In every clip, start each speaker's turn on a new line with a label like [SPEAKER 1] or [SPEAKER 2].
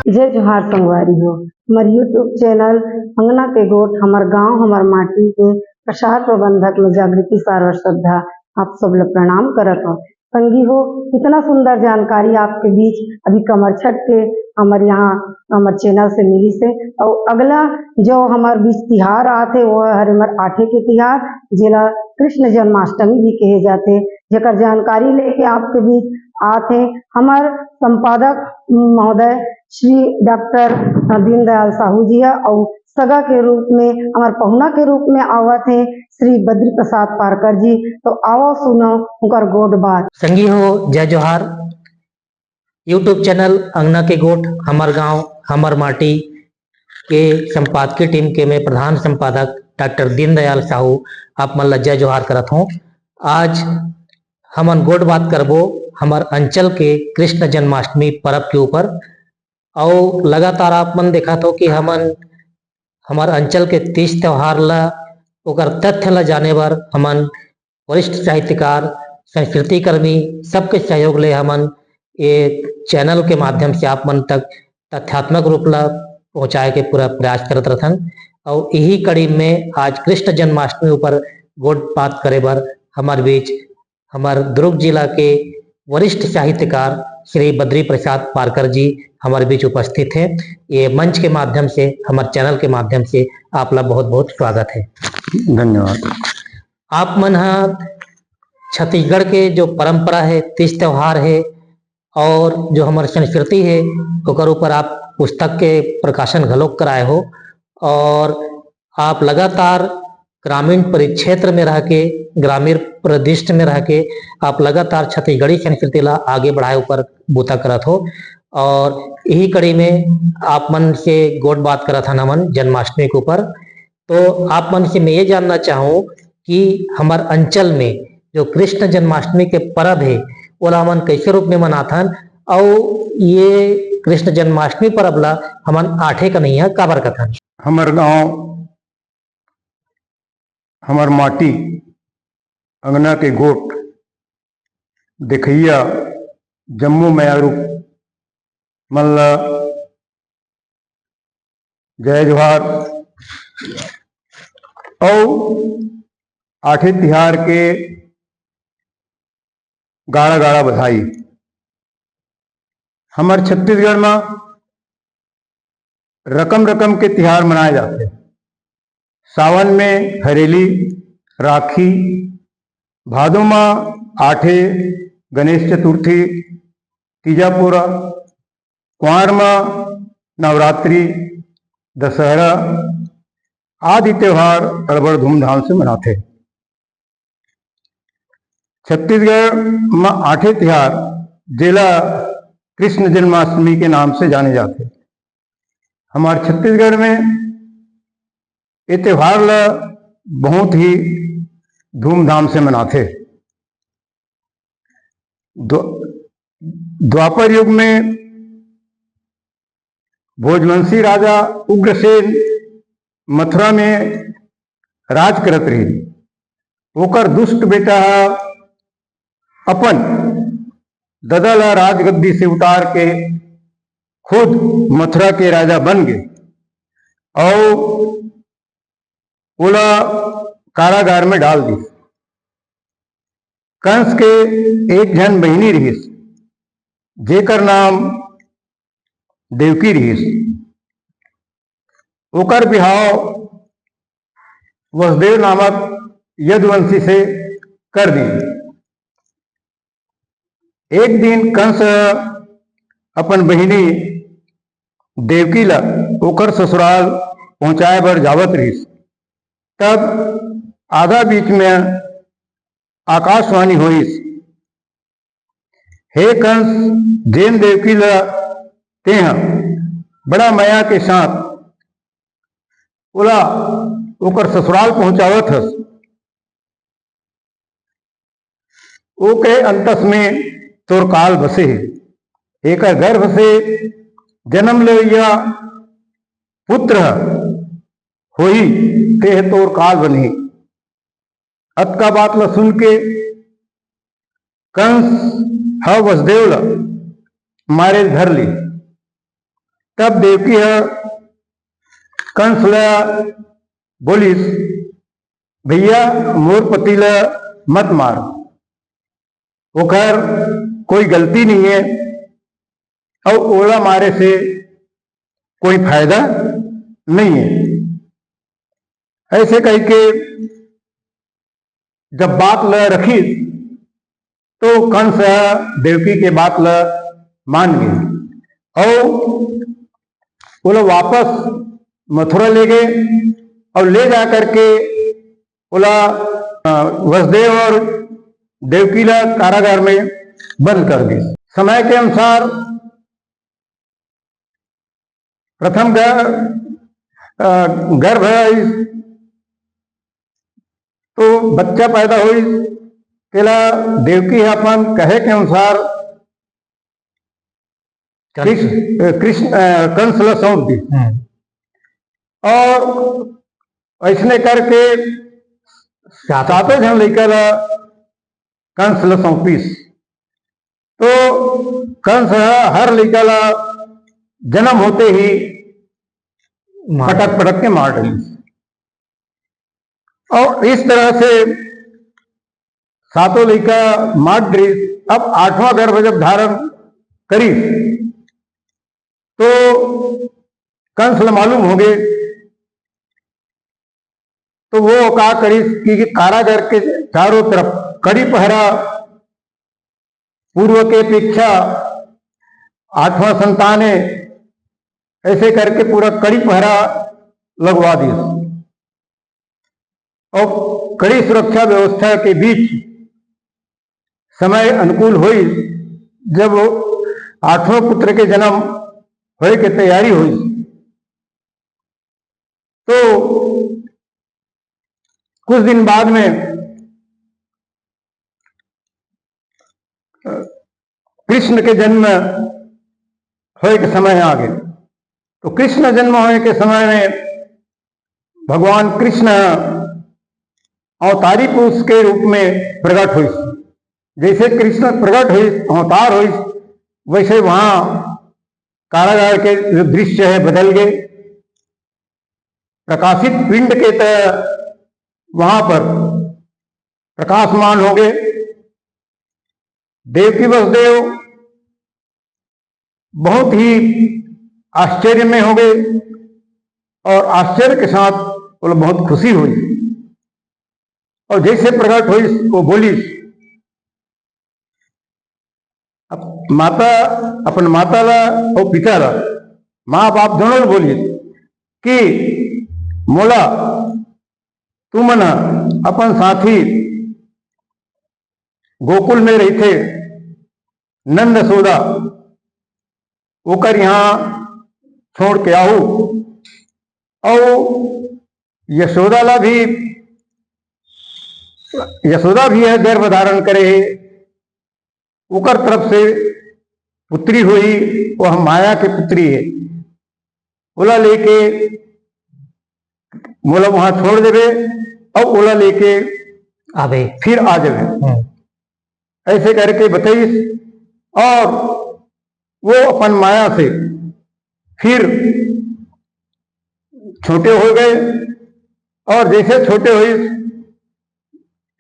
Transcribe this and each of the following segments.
[SPEAKER 1] जय जोहार संगवारी हो। हमार यूट्यूब चैनल अंगना के गोठ हमार गांव हमार माटी के प्रसार प्रबंधक में जागृति सारवर श्रद्धा आप सब लोग प्रणाम करत हो। संगी हो, इतना सुंदर जानकारी आपके बीच अभी कमर छठ के हमारे यहाँ हमारे चैनल से मिली से। और अगला जो हमारे बीच तिहार आते वो हर हमार आठे के तिहार जिला कृष्ण जन्माष्टमी भी कहे जाते, जेकर जानकारी लेके आपके बीच आते हमार संपादक महोदय श्री डॉक्टर दीनदयाल साहू जी है और सगा के रूप में हमारे पहुना के रूप में आवत है श्री बद्री प्रसाद पारकर जी। तो आओ सुनो उनकर गोड बात।
[SPEAKER 2] संगी हो, जय जोहार। यूट्यूब चैनल अंगना के गोठ हमार गांव हमार माटी के संपादकीय टीम के मैं प्रधान संपादक डॉक्टर दीनदयाल साहू आप मन जय जोहार करत हूँ। आज हमन गोड बात करबो हमार अंचल के कृष्ण जन्माष्टमी पर्व के ऊपर। और लगातार आप मन देखा तो कि हमन हमार अंचल के तीज त्योहार ला ओकर तथ्य ला जाने बर हमन वरिष्ठ साहित्यकार संस्कृति कर्मी सबके सहयोग ले हमन ये चैनल के माध्यम से आप मन तक तथ्यात्मक रूप ला पहुँचाए के पूरा प्रयास करत रहथन। और यही कड़ी में आज कृष्ण जन्माष्टमी ऊपर गोड बात करे बर हमार बीच हमार दुर्ग जिला के वरिष्ठ साहित्यकार श्री बद्री प्रसाद पारकर जी हमारे बीच उपस्थित हैं। ये मंच के माध्यम से हमारे चैनल के माध्यम से आप लोग बहुत बहुत स्वागत है।
[SPEAKER 3] धन्यवाद।
[SPEAKER 2] आप मन छत्तीसगढ़ के जो परंपरा है तीज त्योहार है और जो हमारी संस्कृति है ओकर ऊपर आप पुस्तक के प्रकाशन घलोक कराए हो और आप लगातार ग्रामीण परिक्षेत्र में रह के ग्रामीण परिदृष्टि में रह के आप लगातार छत्तीसगढ़ी संस्कृति ला आगे बढ़ाए ऊपर बूता करत हो। और यही कड़ी में आप मन से गोड बात करत हन हमन जन्माष्टमी के ऊपर। तो आप मन से मैं ये जानना चाहूँ कि हमार अंचल में जो कृष्ण जन्माष्टमी के पर्व है ओला हमन कैसे रूप में मनाथन और ये कृष्ण जन्माष्टमी पर्व ला हमन आठे का नहीं है काबर कथन।
[SPEAKER 3] हमार गांव हमार माटी अंगना के गोठ देखिया जम्मू मैयारू मल्ला जय जोहार। और आठे तिहार के गाड़ा गाड़ा बधाई। हमारे छत्तीसगढ़ में रकम रकम के तिहार मनाए जाते। सावन में हरेली राखी, भादो में आठे गणेश चतुर्थी तीजापुरा, कुंवर में नवरात्रि दशहरा आदि त्योहार बड़ धूमधाम से मनाते। छत्तीसगढ़ में आठे तिहार जिला कृष्ण जन्माष्टमी के नाम से जाने जाते। हमारे छत्तीसगढ़ में ये त्योहार ला बहुत ही धूमधाम से मनाते। द्वापर युग में भोजवंशी राजा उग्रसेन मथुरा में राज करत रही। ओकर दुष्ट बेटा अपन ददा ला राजगद्दी से उतार के खुद मथुरा के राजा बन गए और ओला कारागार में डाल दी। कंस के एक जन बहिनी रहीस जेकर नाम देवकी रहीस। ओकर बिहाव वसुदेव नामक यदुवंशी से कर दी। एक दिन कंस अपन बहिनी देवकी ला ओकर ससुराल पहुंचाए बर जावत रहीस। तब आधा बीच में आकाशवाणी होइस, हे कंस, जैन देवकी ला तेह बड़ा माया के साथ ओला ओकर ससुराल पहुंचावत हस। ओके अंतस में तोर काल बसे है। एक गर्भ से जन्म ले या पुत्र होई तेह तोर काल बनी। अत का बात ला सुन के कंस वसुदेव ला मारे धर ली। तब देवकी है कंस ला बोलिस, भैया मोर पतिला मत मार, वो खैर कोई गलती नहीं है और ओला मारे से कोई फायदा नहीं है। ऐसे कह के जब बात ल रखी तो कंस देवकी के बात ल मान गए और वो लोग वापस मथुरा ले गए और ले जा करके बोला वसुदेव और देवकी ला कारागार में बंद कर दी। समय के अनुसार प्रथम गर्भ तो बच्चा पैदा हुई, केला देवकी अपन कहे के अनुसार कृष्ण कंस ला सौंप दी और ऐसने करके सातों जन लेकर कंस ला सौंपीस। तो कंस हर लेकर जन्म होते ही पटक पटक के मार डाली और इस तरह से सातों लड़का मार दी। अब 8वां गर्भ जब धारण करी तो कंस ला मालूम हो गए, तो वो का करी कि कारागार के चारों तरफ कड़ी पहरा पूर्व के अपेक्षा 8वां संतान है, ऐसे करके पूरा कड़ी पहरा लगवा दिया और कड़ी सुरक्षा व्यवस्था के बीच समय अनुकूल हुई। जब 8वां पुत्र के जन्म होने की तैयारी हुई तो कुछ दिन बाद में कृष्ण के जन्म होने के समय आ गए। तो कृष्ण जन्म होने के समय में भगवान कृष्ण अवतारी पुरुष के रूप में प्रकट हुई। जैसे कृष्ण प्रकट हुई अवतार हुई वैसे वहां कारागार के जो दृश्य है बदल गए। प्रकाशित पिंड के तरह वहां पर प्रकाशमान हो गए। देवकी वसुदेव बहुत ही आश्चर्य में हो गए और आश्चर्य के साथ वो बहुत खुशी हुई और जैसे प्रकट हुई वो बोली, माता अपन माता ला और पिता ला माँ बाप दोनों बोली कि मोला तू मना अपन साथी गोकुल में रही थे नंद यशोदा ओकर यहाँ छोड़ के आऊ और यशोदा भी है गर्भ धारण करे ओकर तरफ से पुत्री हुई, वह माया के पुत्री है। ओला लेके मोला वहां छोड़ देवे और ओला लेके
[SPEAKER 2] आवे
[SPEAKER 3] फिर आ जावे ऐसे करके बताइए। और वो अपन माया से फिर छोटे हो गए और जैसे छोटे हुए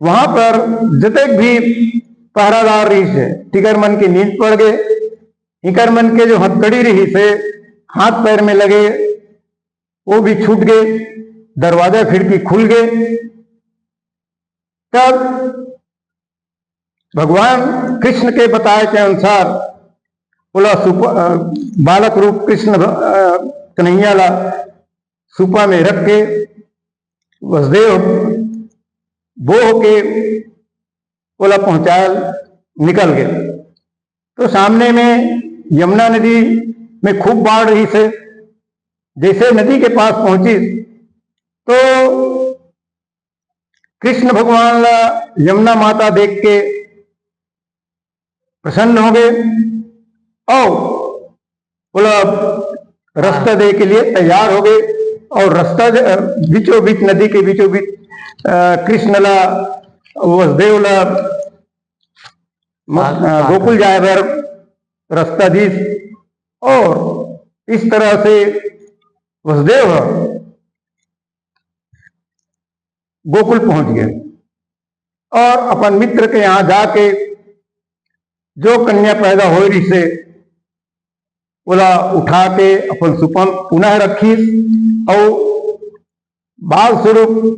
[SPEAKER 3] वहां पर जतक भी पहरादार रही से टिकर मन की नींद पड़ गए। टिकर मन के जो हथकड़ी रही से हाथ पैर में लगे वो भी छूट गए, दरवाजा खिड़की खुल गए। तब भगवान कृष्ण के बताए के अनुसार बोला बालक रूप कृष्ण कन्हैया ला सुपा में रख के वसुदेव बोह के बोला पहुंचाया निकल गए। तो सामने में यमुना नदी में खूब बाढ़ रही से जैसे नदी के पास पहुंची तो कृष्ण भगवान ला यमुना माता देख के प्रसन्न हो गए और बोला रास्ता दे के लिए तैयार हो गए और रास्ता बीचों बीच नदी के बीचों बीच कृष्ण ला वसुदेव ला गोकुल जाए बर रास्ता दी और इस तरह से वसुदेव गोकुल पहुंच गए और अपन मित्र के यहां जाके जो कन्या पैदा हो रही से बोला उठा के अपन सुपन पुनः रखी और बाल स्वरूप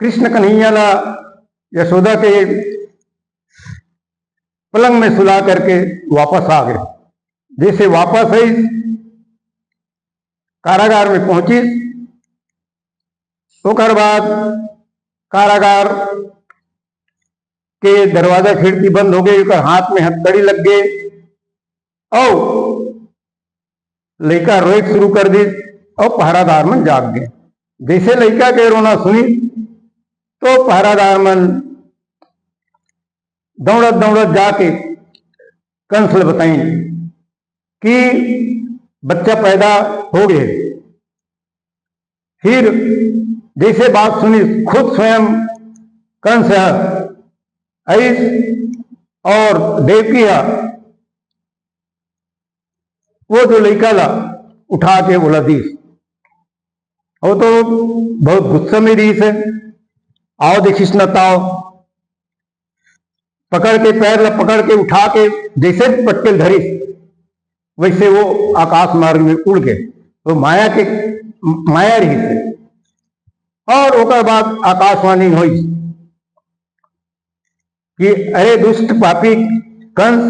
[SPEAKER 3] कृष्ण कन्हैया ला यशोदा के पलंग में सुला करके वापस आ गए। जैसे वापस आई कारागार में पहुंची तो बाद कारागार के दरवाजा खिड़की बंद हो गई, हाथ में हथकड़ी लग गए और लड़का रोए शुरू कर दी और पहरादार मन जाग गए। जैसे लड़का के रोना सुनी तो पहरादार मन दौड़त दौड़त जाके कंस ले बताई कि बच्चा पैदा हो गए। फिर जैसे बात सुनी खुद स्वयं कंस ऐस और देवकी वो जो लड़का ला उठा के बोला दी, वो तो बहुत गुस्सा में रही से आओ देखिस न ताओ पकड़ के पैर ला पकड़ के उठा के जैसे पटकेल धरी वैसे वो आकाश मार्ग में उड़ गए। तो माया रही से और ओकर बाद आकाशवाणी हुई कि अरे दुष्ट पापी कंस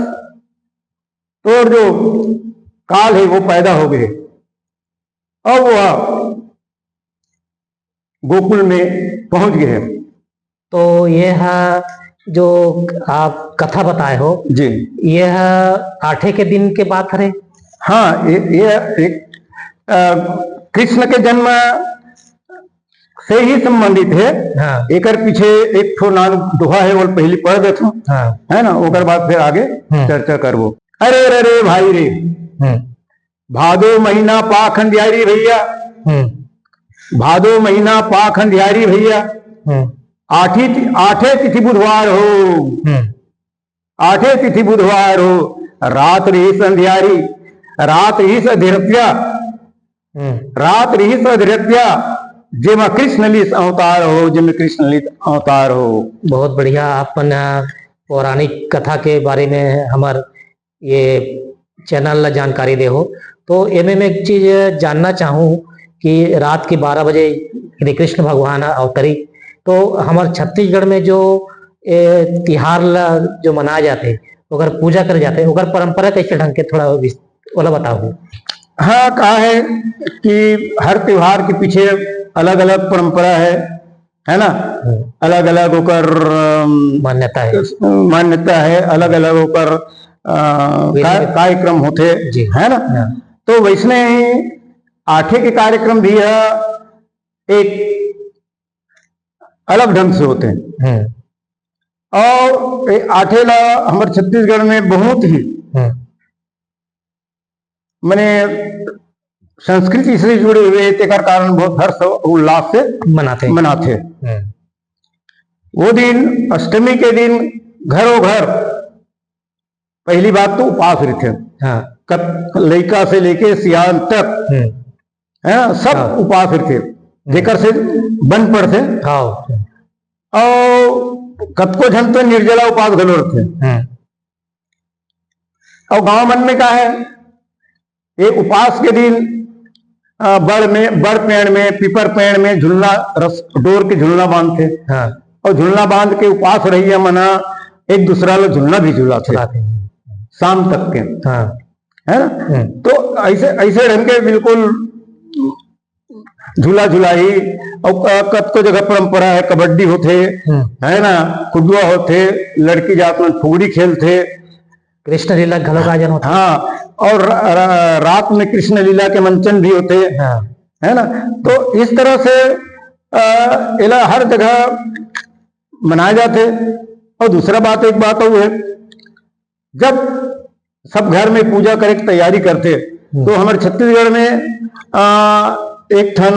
[SPEAKER 3] तोर जो काल है वो पैदा हो गए और वह गोकुल में पहुंच गए।
[SPEAKER 2] तो यह जो आप कथा बताए हो
[SPEAKER 3] जी,
[SPEAKER 2] यह 8 के दिन के बात है।
[SPEAKER 3] हाँ, ये एक कृष्ण के जन्म से ही संबंधित है।
[SPEAKER 2] हाँ।
[SPEAKER 3] एक पीछे एक ठो नाम दोहा है वो पहले पढ़ देता हूँ।
[SPEAKER 2] हाँ।
[SPEAKER 3] है ना, ओकर बाद फिर आगे चर्चा करबो। अरे रे रे भाई रे, भादो महीना पाखंडियारी भैया, भादो महीना पाखंडियारी भैया, आठे तिथि बुधवार हो, आठे तिथि बुधवार हो, रात रही संध्यारी, रात रही सधिरत्या, रात रही सधिरत्या, जिम कृष्ण लित अवतार हो, जिम कृष्ण लित अवतार हो।
[SPEAKER 2] बहुत बढ़िया अपन पौराणिक कथा के बारे में हमार ये चैनल ला जानकारी दे हो। तो एमे में एक चीज जानना चाहूँ कि रात के 12 बजे श्री कृष्ण भगवान अवतरी, तो हमारे छत्तीसगढ़ में जो तिहार ला जो मनाए जाते अगर पूजा करे जाते अगर परंपरा कैसे ढंग के थोड़ा वाला बताओ।
[SPEAKER 3] हाँ, कहा है कि हर त्योहार के पीछे अलग अलग परंपरा है ना, अलग अलग होकर मान्यता है, अलग अलग होकर कार्यक्रम होते है ना। तो वैसने ही आठे के कार्यक्रम भी एक अलग ढंग से होते हैं और आठे ला हमारे छत्तीसगढ़ में बहुत ही मैंने संस्कृति से जुड़े हुए के कारण बहुत हर्ष उल्लास से मनाते। वो दिन अष्टमी के दिन घरों घर पहली बात तो उपास रहते। हाँ। लड़का से लेके सियान तक है सब उपास रहते, जेकर से बन पड़ते। और कतको झन तो निर्जला उपास घलो रहते। और गांव मन में क्या है, ये उपास के दिन बड़ पेड़ में पीपर पेड़ में झुलना डोर के झुलना बांधते। हाँ। और झुलना बांध के उपास रही मना एक दूसरा लोग झुलना भी झुलाते शाम तक के। हाँ। है ना। तो ऐसे ढंग के बिल्कुल झूला झुलाई। और कत को जगह परंपरा है, कबड्डी होते है ना, खुदुआ होते, लड़की जात में फुगड़ी खेलते,
[SPEAKER 2] कृष्ण लीला घलोगाजन होता।
[SPEAKER 3] हाँ, और रात में कृष्ण लीला के मंचन भी होते। हाँ। है ना। तो इस तरह से इला हर जगह मनाए जाते। और दूसरा बात एक बात वो है, जब सब घर में पूजा करे की तैयारी करते तो हमारे छत्तीसगढ़ में एक ठन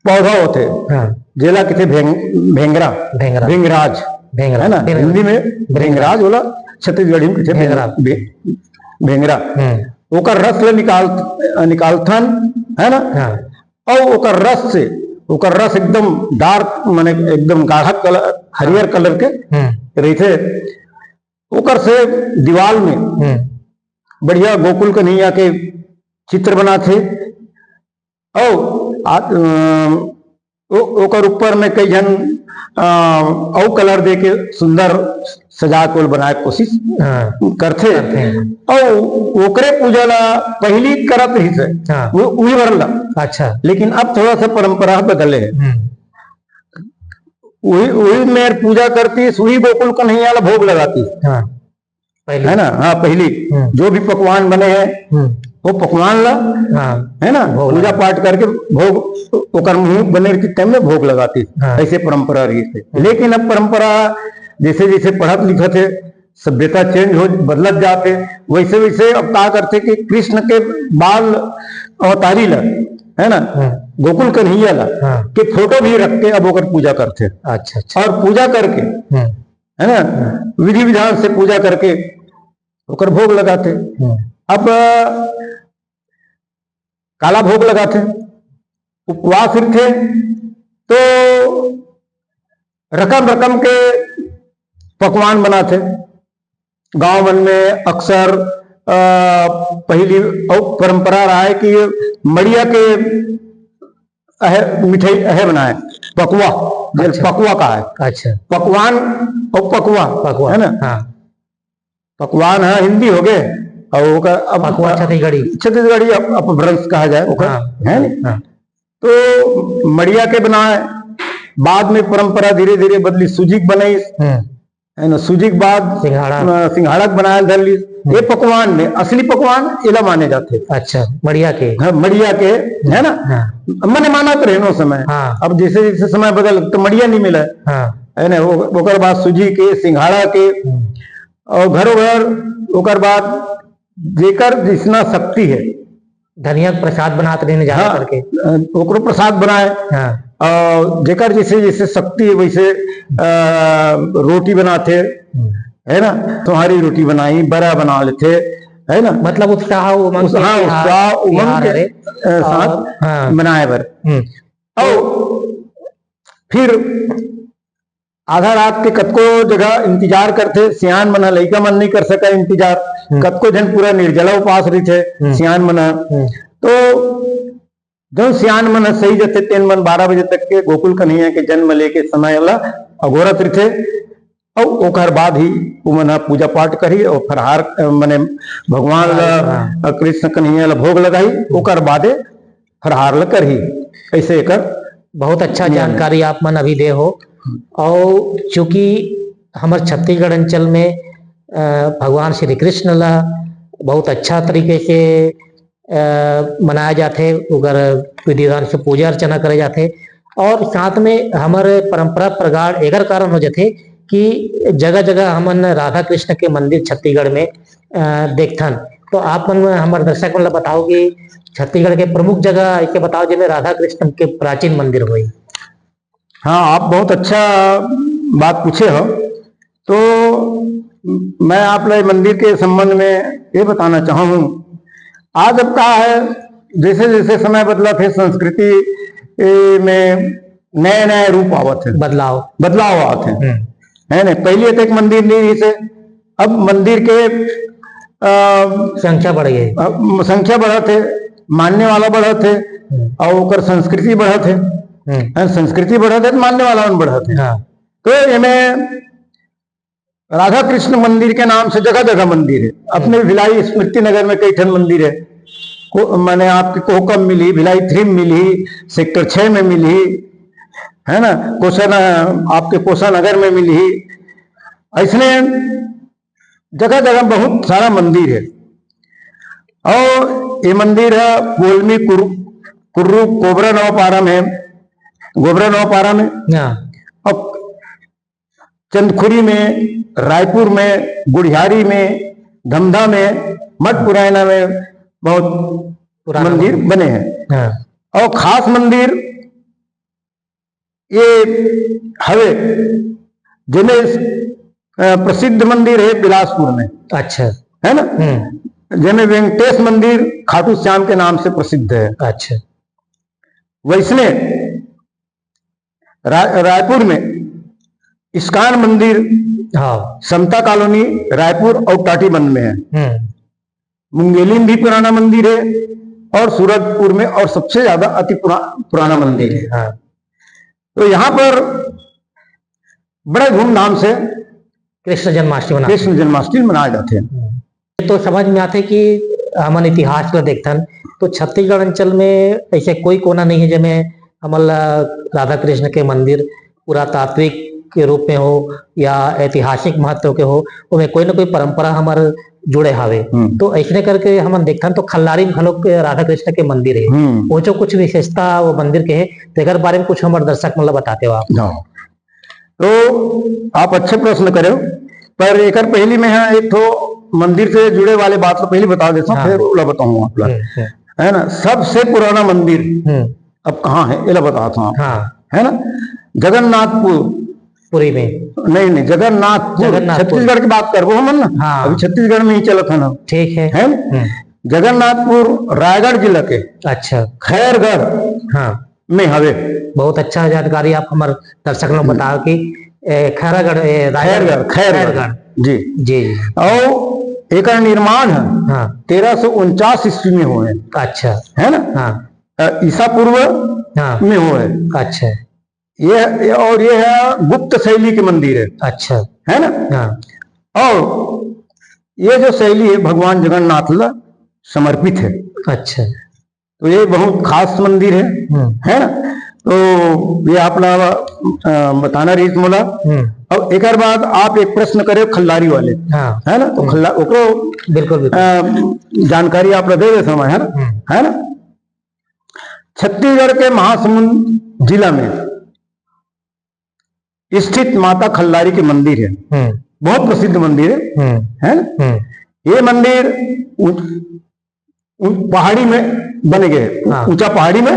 [SPEAKER 3] पौधा होते। हाँ। जेला कहते भेंगराज है ना, हिंदी में भेंगराज बोला, छत्तीसगढ़ी में कहते भेंगरा। ओकर रस ले निकालथन, है ना।
[SPEAKER 2] हाँ
[SPEAKER 3] और ओकर रस से, ओकर रस एकदम डार्क माने एकदम गाढ़ा कलर, हरियर कलर के रहते। ओकर से दीवाल में बढ़िया गोकुल कन्हैया के चित्र बनाथे। और ओकर ऊपर में कई जन और कलर दे के सुंदर सजा को बनाए कोशिश करथे। और ओकरे पूजा ला पहली करत रही से वही भरला।
[SPEAKER 2] अच्छा,
[SPEAKER 3] लेकिन अब थोड़ा सा परंपरा बदले है। वही मेर पूजा करती, वही गोकुल कन्हैया ला भोग लगाती, है ना। हाँ, पहली जो भी पकवान बने हैं वो पकवान ला, है ना, पूजा पाठ करके भोग ओकर मुंह बने के टाइम में भोग लगाती। ऐसे परंपरा रही थी। लेकिन अब परंपरा जैसे जैसे पढ़त लिखत है, सभ्यता चेंज हो बदलत जाते, वैसे वैसे अब क्या करते कि कृष्ण के बाल अवतारी ला, है ना, गोकुल कन्हैया ला के फोटो भी रख के अब ओकर पूजा करते।
[SPEAKER 2] अच्छा।
[SPEAKER 3] और पूजा करके, है ना, विधि विधान से पूजा करके ओकर भोग लगाते। अब काला भोग लगाते, उपवास थे, तो रकम रकम के पकवान बनाते। गांव मन में अक्सर पहली और परंपरा रहा है कि मड़िया के मिठाई बनाए, पकवा। अच्छा। पकवा का है। अच्छा, पकवान और पकवा, है ना। हाँ, पकवान है हिंदी हो गए, और पकवा छत्तीसगढ़ी अपभ्रंश कहा जाए, है ना। तो मड़िया के बनाए, बाद में परंपरा धीरे धीरे बदली, सूजी बनाई, है ना। सूजी के बाद सिंघाड़ा बनाया धर ली। ये पकवान में असली पकवान इला माने जाते। अच्छा, मड़िया के। हाँ, मड़िया के, है ना। मैंने माना तो रहनो समय। अब जैसे जैसे समय बदल तो मड़िया नहीं मिला, है ना। ओकर बाद सूजी के, सिंघाड़ा के, और घरों घर ओकर बाद जेकर जितना शक्ति है, धनिया प्रसाद बनाते रहने जा करके ओकरो प्रसाद बनाए। और जेकर जैसे जैसे शक्ति है वैसे रोटी बनाते, है ना। तुम्हारी रोटी बनाई, बड़ा बना लेते, है ना। मतलब उत्साह उमंग के साथ बनाए बर। और फिर आधा रात के कतको जगह इंतजार करते, सियान मना, लइका मन नहीं कर सका इंतजार, कतको जन पूरा निर्जला उपास रही थे सियान मना। तो जो सियान मन सही जाते 3 मन 12 बजे तक के गोकुल कन्हैया के जन्म लेके समय ला अघोरत रही थे। और ओकर बाद ही उमन पूजा पाठ करी और फरहार मने भगवान ला, कृष्ण कन्हैया ला भोग लगाई, ओकर बादे फरहार ला करी। ऐसे कर बहुत अच्छा जानकारी आप मन अभी दे हो। और चूंकि हमारे छत्तीसगढ़ अंचल में भगवान श्री कृष्ण ला बहुत अच्छा तरीके से मनाया जाते, उगर विधि विधान से पूजा अर्चना करे जाते। और साथ में हमारे परंपरा प्रगाढ़ एकर कारण हो जाते कि जगह जगह हमन राधा कृष्ण के मंदिर छत्तीसगढ़ में देखथन। तो आप मन हमारे दर्शक मन बताओ कि छत्तीसगढ़ के प्रमुख जगह ऐसे बताओ जिनमें राधा कृष्ण के प्राचीन मंदिर हुए। हाँ, आप बहुत अच्छा बात पूछे हो। तो मैं आप लोग मंदिर के संबंध में ये बताना चाहूँ। आज अब क्या है, जैसे जैसे समय बदला थे, संस्कृति में नए नए रूप आवत है, बदलाव आते हैं, है ना। पहले तक मंदिर नहीं से, अब मंदिर के संख्या बढ़ गई, संख्या बढ़ा थे, मानने वाला बढ़ा थे, और संस्कृति बढ़ा थे, संस्कृति बढ़ा थे, मानने वाला बढ़ा थे। तो इनमें राधा कृष्ण मंदिर के नाम से जगह जगह मंदिर है। अपने भिलाई स्मृति नगर में कई ठन मंदिर है। मैंने आपकी कोहकम मिली, भिलाई 3 मिली, सेक्टर 6 में मिली, है ना, आपके कोसा नगर में मिली। ऐसने जगह जगह बहुत सारा मंदिर है। और ये मंदिर है बोलमी कुर्रू कोबरा नवपारा में, गोबरा नवपारा में, और चंदखुरी में, रायपुर में, गुड़ियारी में, धमधा में, मठ पुराना में बहुत मंदिर बने हैं। और खास मंदिर ये हवे जिन्हें प्रसिद्ध मंदिर है बिलासपुर में। अच्छा, है ना। जैसे वेंकटेश मंदिर खाटू श्याम के नाम से प्रसिद्ध है।
[SPEAKER 2] अच्छा।
[SPEAKER 3] वैसने रायपुर में इस्कॉन मंदिर,
[SPEAKER 2] हाँ,
[SPEAKER 3] समता कॉलोनी रायपुर और टाटीबंध में है। मुंगेली में भी पुराना मंदिर है और सूरजपुर में और सबसे ज्यादा अति पुराना मंदिर है।
[SPEAKER 2] हाँ।
[SPEAKER 3] तो यहाँ पर बड़े धूमधाम से
[SPEAKER 2] कृष्ण जन्माष्टमी
[SPEAKER 3] मनाए जाते हैं।
[SPEAKER 2] तो समझ में आते कि हमन इतिहास को देखथन तो छत्तीसगढ़ अंचल में ऐसे कोई कोना नहीं है जिसमें हमन राधा कृष्ण के मंदिर पुरातात्विक के रूप में हो या ऐतिहासिक महत्व के हो, उनमें कोई ना कोई परंपरा हमारे जुड़े हावे। तो ऐसे करके हमन देखथन तो खल्लारी में घलोक राधा कृष्ण के मंदिर है, वो जो कुछ विशेषता वो मंदिर के है तेकर बारे में कुछ हमारे दर्शक मतलब बताते हो आप।
[SPEAKER 3] तो आप अच्छे प्रश्न करे, पर एक पहली में है एक तो मंदिर से जुड़े वाले बात तो पहले बता देता हूँ, फिर उला बताऊंगा आप है ना। सबसे पुराना मंदिर अब कहाँ है ये बताता हूँ, है ना। जगन्नाथपुरी में नहीं जगन्नाथपुर छत्तीसगढ़ की बात कर हम ना। अभी छत्तीसगढ़ में ही चलत है ना। ठीक है ना। जगन्नाथपुर रायगढ़ जिला के अच्छा खैरगढ़ में हवे। बहुत अच्छा जानकारी आप हमारे दर्शक लोग बताओ कि खैरगढ़ जी जी। और एक निर्माण है 1349 ईस्वी में हुए। अच्छा है ना। ईसा पूर्व में हुए। अच्छा। ये और ये है गुप्त शैली के मंदिर है। अच्छा है ना। और ये जो शैली है भगवान जगन्नाथ ला समर्पित है। अच्छा। तो ये बहुत खास मंदिर है ना। तो ये आप बताना रही मोला। अब एक बाद आप एक प्रश्न करे खल्लारी वाले, है ना। तो बिल्कुल जानकारी आप दे दे समय है ना। छत्तीसगढ़ के महासमुंद जिला में स्थित माता खल्लारी के मंदिर है, बहुत प्रसिद्ध मंदिर है ना। ये मंदिर पहाड़ी में बने गए, ऊंचा पहाड़ी में।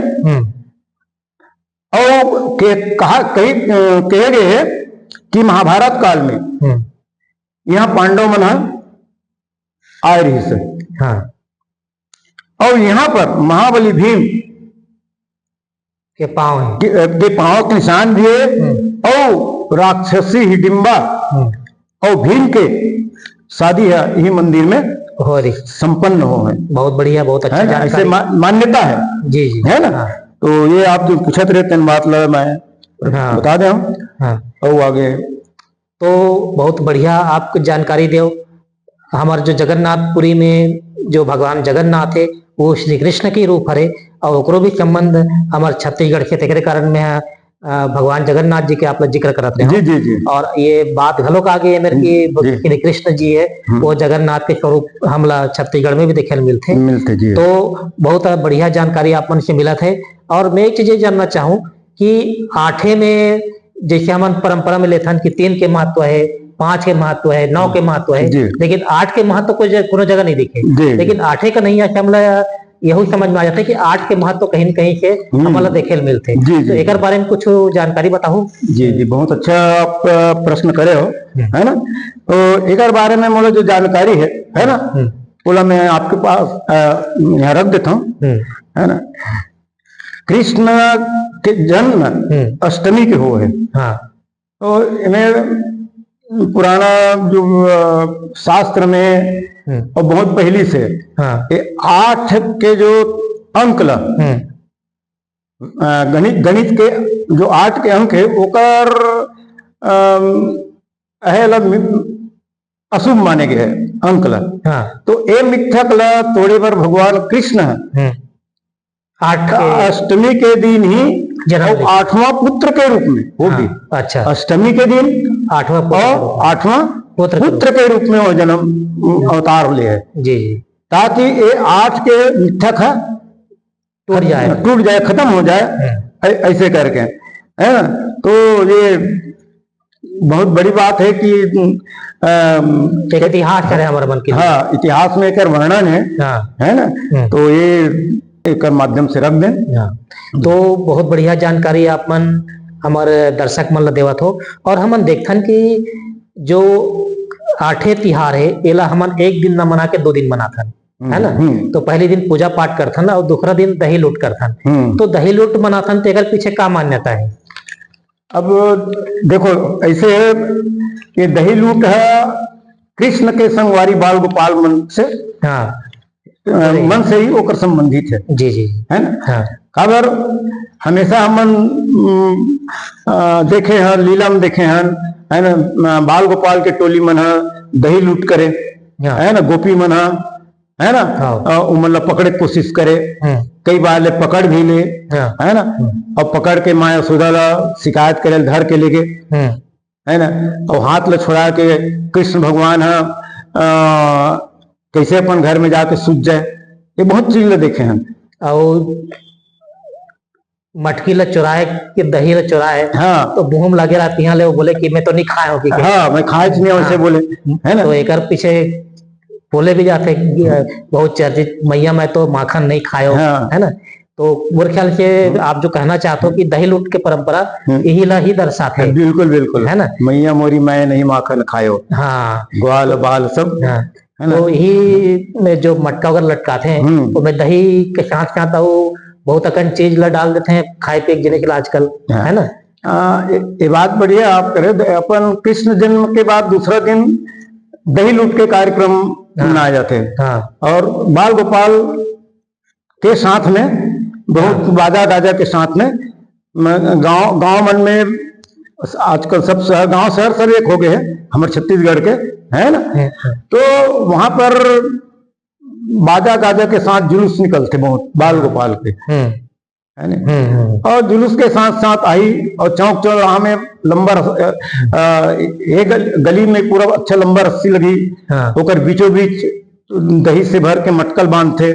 [SPEAKER 3] और कहे गए है कि महाभारत काल में यहाँ पांडव मन आए रही से। और यहाँ पर महाबली भीम के पांव के निशान भी है। और राक्षसी हिडिंबा और भीम के शादी है यही मंदिर में हो रही, संपन्न हो है। बहुत बढ़िया, बहुत अच्छा जानकारी, ऐसे मान्यता है जी जी, है ना। तो ये आप जो पूछत रहे तेन बात लगे मैं बता दे हम। और आगे
[SPEAKER 2] तो बहुत बढ़िया आप जानकारी दो। हमारे जो जगन्नाथपुरी में जो भगवान जगन्नाथ है वो श्री कृष्ण की रूप हरे और ओकरो भी संबंध हमारे छत्तीसगढ़ के तेरे कारण में भगवान जगन्नाथ जी के आप जिक्र करते हैं। जी जी जी। और ये बात घलोक आगे मेरे की श्री कृष्ण जी है वो जगन्नाथ के स्वरूप हमला छत्तीसगढ़ में भी देखे मिलते जी। तो बहुत बढ़िया जानकारी आप मन से मिला थे। और मैं एक चीज जानना चाहूँ कि आठे में जैसे हम परंपरा में लेथन कि 3 के महत्व है, 5 के महत्व है, 9 के महत्व है, लेकिन 8 के महत्व को कोनो जगह नहीं दिखे। लेकिन 8 का नहीं है, हमला यही समझ में आ जाता है कि 8 के महत्व कहीं न कहीं से हमला देखे मिलते। तो एक बारे में कुछ जानकारी बताओ।
[SPEAKER 3] जी जी, बहुत अच्छा आप प्रश्न करे हो, है ना। तो एक बारे में मोला जो जानकारी है ना, बोला मैं आपके पास यहाँ रख देता हूँ, है ना। कृष्ण के जन्म अष्टमी के हुए। तो इन्हें पुराना जो शास्त्र में और बहुत पहली से 8 के जो अंक गणित के जो 8 के अंक है ओकर अशुभ माने गए अंक ला। तो ए मिथक ला तोड़े पर भगवान कृष्ण 8 अष्टमी के दिन ही 8वां पुत्र के रूप में वो भी। अच्छा, अष्टमी के दिन 8वां पुत्र के रूप में वो जन्म अवतार ले है जी जी, ताकि ये 8 के मिथक है टूट जाए खत्म हो जाए ऐसे करके, है ना। तो ये बहुत बड़ी बात है कि
[SPEAKER 2] इतिहास है हमारे मन की।
[SPEAKER 3] हाँ, इतिहास में एक वर्णन है ना। तो ये एक माध्यम से रख दें।
[SPEAKER 2] तो बहुत बढ़िया जानकारी आप मन हमारे दर्शक मन देवत हो। और हमन देखथन कि जो 8 तिहार है एला हमन एक दिन न मना के 2 दिन मनाथन। है ना। तो पहले दिन पूजा पाठ करथन और दूसरा दिन दही लूट करथन। तो दही लूट मनाथन तो एकर पीछे का मान्यता है?
[SPEAKER 3] अब देखो ऐसे है कि दही लूट है कृष्ण के संगवारी बाल गोपाल मन से,
[SPEAKER 2] हाँ
[SPEAKER 3] मन से ही ओकर संबंधित है।
[SPEAKER 2] जी जी
[SPEAKER 3] है ना।
[SPEAKER 2] हाँ
[SPEAKER 3] खबर हमेशा हमन देखे हैं, लीला में देखे हैं, है ना, बाल गोपाल के टोली मन दही लूट करे, है ना, गोपी मन है ना, मतलब पकड़े कोशिश करे, कई बार ले पकड़ भी ले, है ना, और पकड़ के माँ यशोदा ला शिकायत करे, धर के लेके, है ना, और हाथ ले छोड़ा के कृष्ण भगवान है कैसे अपन घर में जाके सूझ जाए। ये बहुत चीज देखे हैं।
[SPEAKER 2] और मटकी ला चुराए कि दही ला चुराए,
[SPEAKER 3] हाँ,
[SPEAKER 2] तो मुंह में लगे रहती है ले, वो बोले कि मैं तो नहीं खाया हूँ,
[SPEAKER 3] हाँ मैं खाए नहीं वैसे बोले, है ना।
[SPEAKER 2] तो एक पीछे बोले भी जाते बहुत चर्चित, मैया मैं तो माखन नहीं खाया,
[SPEAKER 3] हाँ,
[SPEAKER 2] है ना। तो मेरे ख्याल से आप जो कहना चाहते हो कि दही लूट के परंपरा यही ला ही दर्शाते है।
[SPEAKER 3] बिल्कुल बिल्कुल,
[SPEAKER 2] है ना।
[SPEAKER 3] मैया मोरी मैं नहीं माखन खायो,
[SPEAKER 2] हाँ,
[SPEAKER 3] ग्वाल बाल सब,
[SPEAKER 2] हाँ। तो यही में जो मटका वगैरह लटकाते हैं तो मैं दही के साथ साथ बहुत अकन चीज ला डाल देते हैं खाए पे जीने के लिए आजकल, है ना।
[SPEAKER 3] ये बात बढ़िया आप करे। अपन कृष्ण जन्म के बाद दूसरा दिन दही लूट के कार्यक्रम मनाए जाते हैं।
[SPEAKER 2] हाँ।
[SPEAKER 3] और बाल गोपाल के साथ में बहुत बाजा गाजा के साथ में गांव मन में आजकल सब शहर गांव शहर सब एक हो गए हैं हमारे छत्तीसगढ़ के, है ना। तो वहां पर बाजा गाजा के साथ जुलूस निकलते बहुत बाल गोपाल के, है ना। और जुलूस के साथ साथ आई और चौक चौराहा में लंबा एक गली में पूरा अच्छा लंबा रस्सी लगी, ओकर बीचों बीच दही से भर के मटकल बांधते,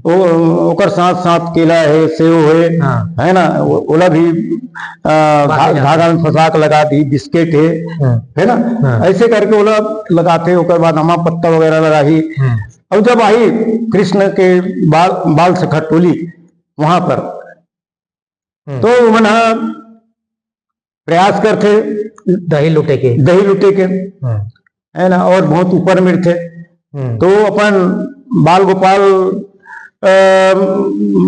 [SPEAKER 3] ओकर साथ साथ केला है, सेव है ना, ओला भी धागा में फंसा के लगा दी, बिस्किट है ना, ऐसे करके ओला लगाते। ओकर बाद अमा पत्ता वगैरह लगा ही। और जब आई कृष्ण के बाल सखा टोली वहां पर, तो मन प्रयास करते
[SPEAKER 2] दही लूटे के,
[SPEAKER 3] है ना, और बहुत ऊपर में थे। तो अपन बाल गोपाल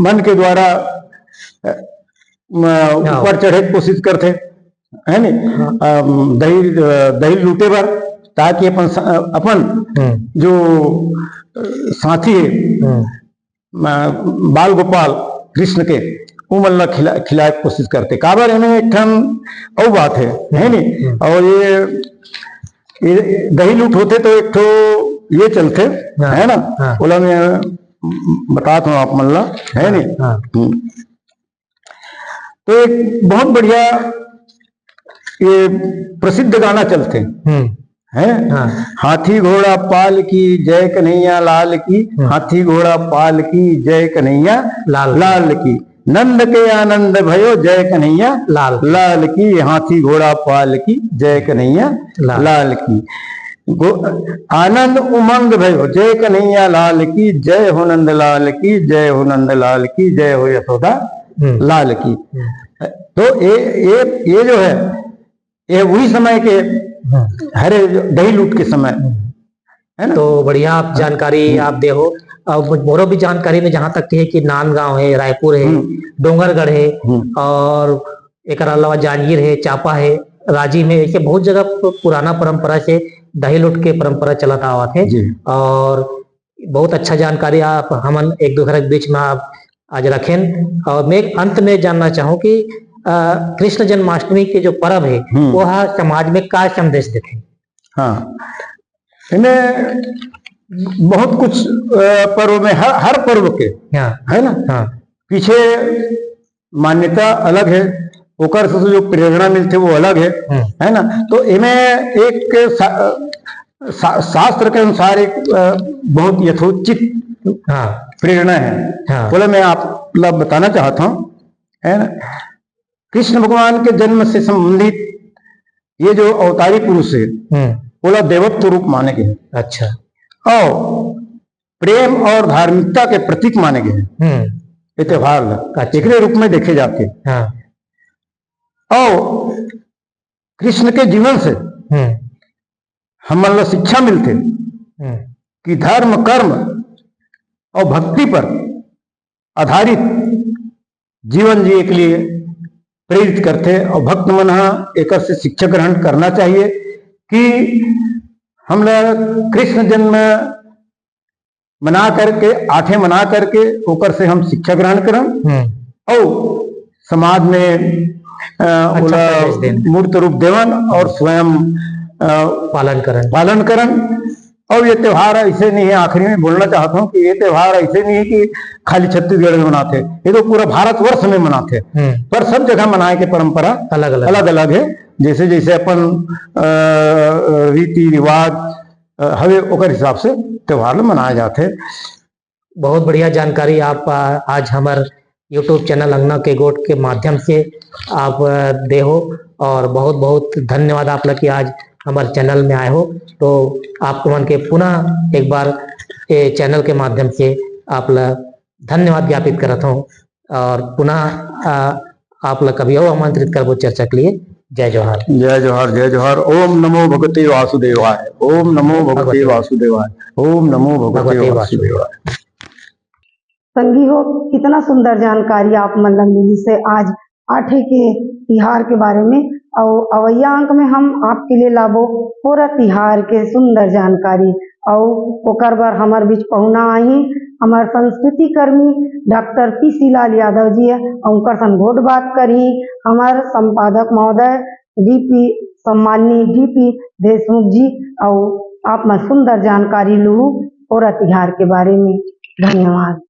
[SPEAKER 3] मन के द्वारा ऊपर चढ़े की कोशिश करते, है ना, दही लूटे पर, ताकि अपन जो साथी है बाल गोपाल कृष्ण के उमल खिलाए कोशिश करते। काबर इन्हें एक और बात है नहीं। और ये दही लूट होते तो एक तो ये चलते, है ना, बोला मैं बताता हूँ आप मल्ला, है नहीं। तो एक बहुत बढ़िया ये प्रसिद्ध गाना चलते हैं, हाथी घोड़ा पाल की जय कन्हैया लाल की, हाथी घोड़ा पाल की जय कन्हैया लाल की, नंद के आनंद भयो जय कन्हैया लाल की, हाथी घोड़ा पाल की जय कन्हैया लाल की, आनंद उमंग भयो जय कन्हैया लाल की, जय हो नंद लाल की, जय हो नंद लाल की, जय हो यशोदा लाल की। तो ये जो है ये वही समय के हरे दही लूट के समय, है ना।
[SPEAKER 2] तो बढ़िया आप जानकारी आप दे हो। अब मोरो भी जानकारी में जहां तक है कि नांदगांव है, रायपुर है, डोंगरगढ़ है, और एक अलावा जांजगीर है, चापा है, राजी में, ऐसे बहुत जगह पुराना परंपरा से दही लूट के परंपरा चलता हुआ थे। और बहुत अच्छा जानकारी आप हमन एक दूसरे के बीच में आप आज रखें। और मैं अंत में जानना चाहूँ कि कृष्ण जन्माष्टमी के जो पर्व है वह समाज में क्या संदेश देते?
[SPEAKER 3] हाँ, इन्हें बहुत कुछ पर्व में हर पर्व के, है ना, पीछे मान्यता अलग है, ओकर से जो प्रेरणा मिलते वो अलग है ना। तो इन्हें एक शास्त्र के अनुसार एक बहुत यथोचित प्रेरणा है। बोले मैं आप लोग बताना चाहता हूँ, है ना, कृष्ण भगवान के जन्म से संबंधित ये जो अवतारी पुरुष है बोला देवत्व रूप माने गए।
[SPEAKER 2] अच्छा।
[SPEAKER 3] और प्रेम और धार्मिकता के प्रतीक माने गए ये त्योहार एक रूप में देखे जाते। और कृष्ण के जीवन से हम शिक्षा मिलते कि धर्म कर्म और भक्ति पर आधारित जीवन जिए के लिए प्रेरित करते। और भक्त मन एक से शिक्षा ग्रहण करना चाहिए कि हम लोग कृष्ण जन्म मना करके, आठे मना करके ओकर से हम शिक्षा ग्रहण करन और समाज में मूर्त रूप देवन और स्वयं पालन करन। और ये त्योहार ऐसे नहीं है, आखिरी में बोलना चाहता हूँ कि ये त्योहार ऐसे नहीं है कि खाली छत्तीसगढ़ में मनाते, ये तो पूरा भारतवर्ष में मनाते, पर सब जगह मनाए के परंपरा अलग अलग है। जैसे जैसे अपन रीति रिवाज हवे ओकर हिसाब से त्योहार मनाए जाते।
[SPEAKER 2] बहुत बढ़िया जानकारी आप आज हमारे यूट्यूब चैनल अंगना के गोठ के माध्यम से आप दे हो, और बहुत बहुत धन्यवाद आप लोग कि आज हमारे चैनल में आए हो। तो आपको मन के पुनः एक बार ये चैनल के माध्यम से आप लोग धन्यवाद ज्ञापित करता हूँ, और पुनः आप लोग कभी और आमंत्रित करबो चर्चा के लिए। जय जोहार।
[SPEAKER 3] जय जोहार। जय जोहार। ओम नमो भगवते वासुदेवाय। ओम नमो भगवते वासुदेवाय। ओम नमो भगवते वासुदेवाय।
[SPEAKER 1] संगी हो, कितना सुंदर जानकारी आप मतलब मिली से आज आठे के तिहार के बारे में। और अवैया अंक में हम आपके लिए लाबो पूरा तिहार के सुंदर जानकारी। और ओकर बार हमार बीच पहुना आई हमार संस्कृति कर्मी डॉक्टर पी.सी. लाल यादव जी है, उनकर संग गोट बात करी हमार संपादक महोदय डीपी सम्माननीय डीपी देशमुख जी। और आप में सुंदर जानकारी लू पूरा तिहार के बारे में। धन्यवाद।